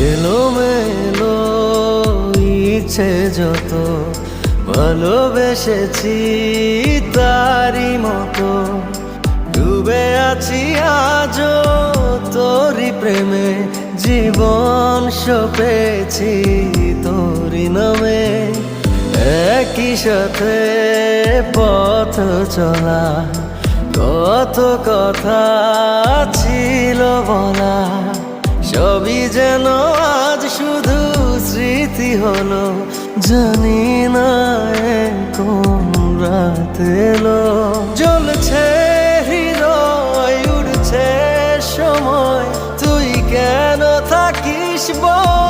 এলোমেলো ইচ্ছে যত ভালোবেসেছি তারই মতো ডুবে আছি আজও তোরই প্রেমে জীবন সপেছি তোরই নামে একই সাথে পথ চলা কত কথা ছিল বলা সবই যেন আজ শুধু স্মৃতি হলো জানি না কোন রাত এলো জ্বলছে হৃদয় উড়ছে সময় তুই কেন থাকিস বল